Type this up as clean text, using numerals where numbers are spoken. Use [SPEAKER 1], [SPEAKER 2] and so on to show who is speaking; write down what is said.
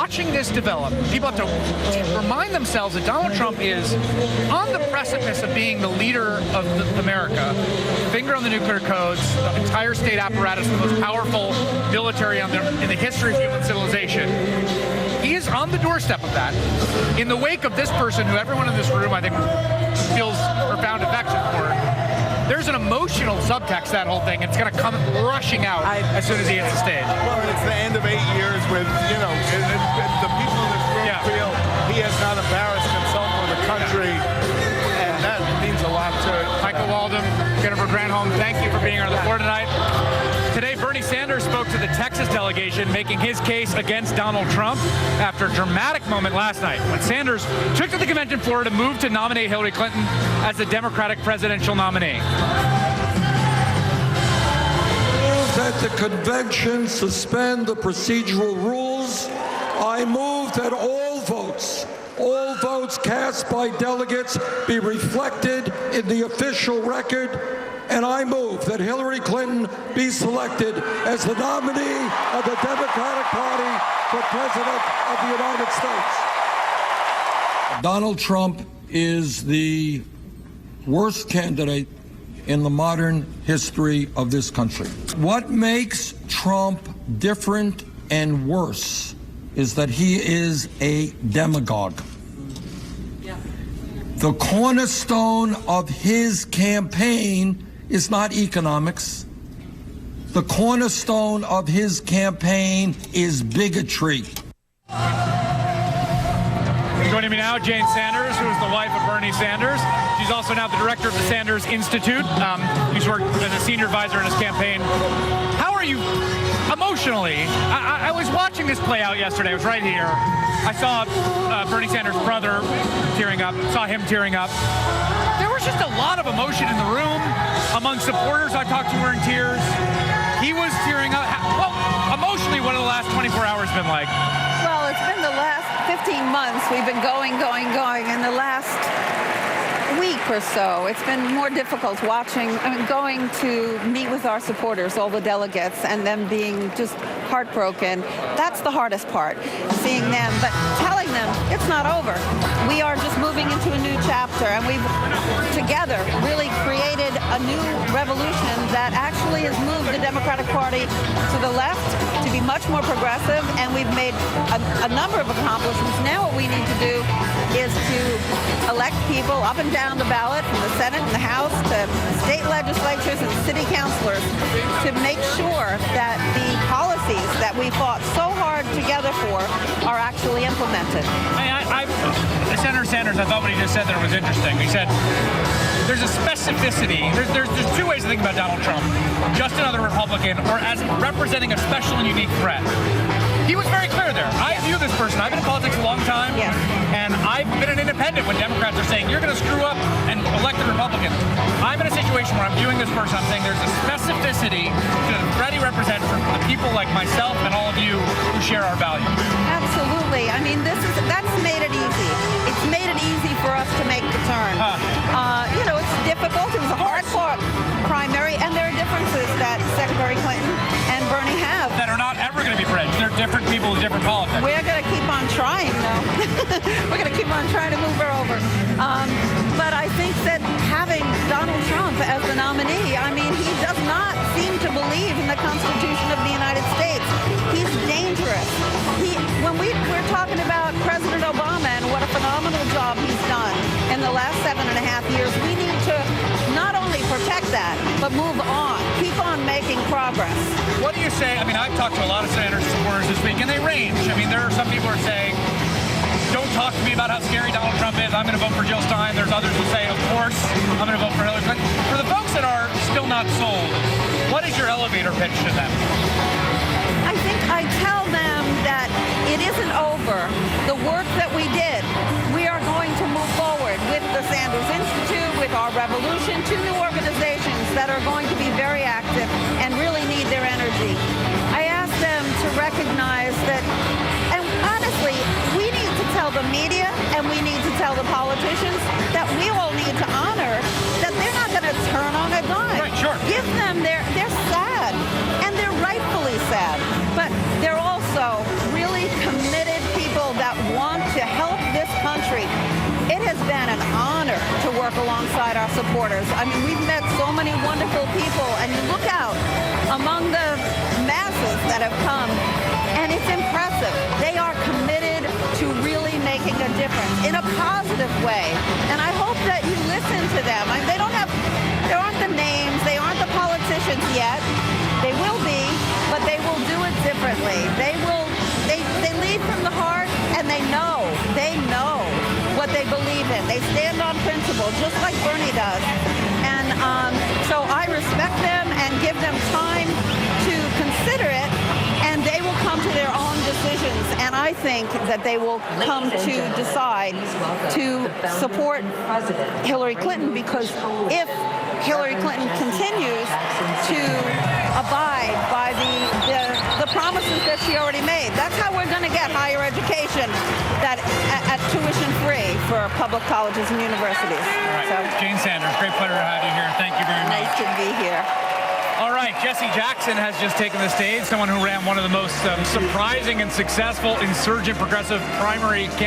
[SPEAKER 1] watching this develop, people have to remind themselves that Donald Trump is on the precipice of being the leader of America, finger on the nuclear codes, the entire state apparatus, the most powerful military in the history of human civilization. He is on the doorstep of that. In the wake of this person, who everyone in this room, I think, feels profound affection for, there's an emotional subtext to that whole thing. It's going to come rushing out as soon as he hits the stage.
[SPEAKER 2] Well, it's the end of 8 years with, the people in this room feel he has not embarrassed himself or the country, and that means a lot to it.
[SPEAKER 1] Michael Waldman, Jennifer Granholm, thank you for being on the floor tonight. Today, Bernie Sanders spoke to the Texas delegation, making his case against Donald Trump after a dramatic moment last night when Sanders took to the convention floor to move to nominate Hillary Clinton as the Democratic presidential nominee.
[SPEAKER 3] That the convention suspend the procedural rules. I move that all votes cast by delegates be reflected in the official record. And I move that Hillary Clinton be selected as the nominee of the Democratic Party for President of the United States. Donald Trump is the worst candidate in the modern history of this country. What makes Trump different and worse is that he is a demagogue. The cornerstone of his campaign is not economics. The cornerstone of his campaign is bigotry.
[SPEAKER 1] Joining me now, Jane Sanders, who is the wife of Bernie Sanders. She's also now the director of the Sanders Institute. She's worked as a senior advisor in his campaign. How are you emotionally? I was watching this play out yesterday. I was right here. I saw Bernie Sanders' brother tearing up, saw him tearing up. There was just a lot of emotion in the room. Among supporters I talked to were in tears. He was tearing up. Well, emotionally, what have the last 24 hours been like?
[SPEAKER 4] Well, it's been the last 15 months. We've been going. In the last week or so, it's been more difficult going to meet with our supporters, all the delegates, and them being just heartbroken. That's the hardest part, seeing them, but telling them it's not over. We are just moving into a new chapter, and we've together really created a new revolution that actually has moved the Democratic Party to the left to be much more progressive, and we've made a number of accomplishments. Now what we need to do is to elect people up and down the ballot, from the Senate and the House to state legislatures and city councilors, to make sure that the policies that we fought so hard together for are actually implemented.
[SPEAKER 1] Senator Sanders, I thought what he just said there was interesting. He said there's a specificity. There's two ways to think about Donald Trump. Just another Republican, or as representing a special and unique threat. He was very clear there. I view this person. I've been in politics a long time, and I've been an independent when Democrats are saying, you're going to screw up and elect a Republican. I'm in a situation where I'm viewing this person. I'm saying there's a specificity to the threat he represents for the people like myself and all of you who share our values.
[SPEAKER 4] Absolutely. I mean, that's made it easy. It's made it easy for us to make the turn. It's difficult. It was a hard-fought primary, and there are differences that Secretary Clinton and Bernie have.
[SPEAKER 1] That are not ever going to be bridged. They're different people with different politics.
[SPEAKER 4] We're going to keep on trying, though. We're going to keep on trying to move her over. But I think that having Donald Trump as the nominee, I mean, he does not seem to believe in the Constitution of the United States. He's dangerous. When we're talking about President Obama and what a phenomenal job he's done in the last 7.5 years, we need to not only protect that, but move on, keep on making progress.
[SPEAKER 1] What do you say? I mean, I've talked to a lot of Sanders supporters this week, and they range. I mean, there are some people who are saying, don't talk to me about how scary Donald Trump is. I'm going to vote for Jill Stein. There's others who say, of course, I'm going to vote for Hillary Clinton. For the folks that are still not sold, what is your elevator pitch to them?
[SPEAKER 4] I think I tell them that it isn't over. The work that we did, we are going to move forward with the Sanders Institute, with our revolution, 2 new organizations that are going to be very active and really need their energy. I ask them to recognize that, and honestly, we need to tell the media and we need to tell the politicians that we all need to honor that they're not going to turn on a dime.
[SPEAKER 1] Right, sure.
[SPEAKER 4] Give them they're sad, and they're rightfully sad, but they're also really committed people supporters. I mean, we've met so many wonderful people, and you look out among the masses that have come, and it's impressive. They are committed to really making a difference in a positive way, and I hope that you listen to them. I mean, there aren't the names, they aren't the politicians yet. They will be, but they will do it differently. They lead from the heart, and they know what they believe in. They stand on principle, just like Bernie does. And so I respect them and give them time to consider it, and they will come to their own decisions. And I think that they will come to decide to support Hillary Clinton, because if Hillary Clinton continues to abide by the promises that she already made, that's how we're going to get higher education at tuition free for public colleges and universities.
[SPEAKER 1] All right.
[SPEAKER 4] So,
[SPEAKER 1] Jane Sanders, great pleasure to have you here. Thank you very much.
[SPEAKER 4] nice to be here.
[SPEAKER 1] All right, Jesse Jackson has just taken the stage, someone who ran one of the most surprising and successful insurgent progressive primary campaigns.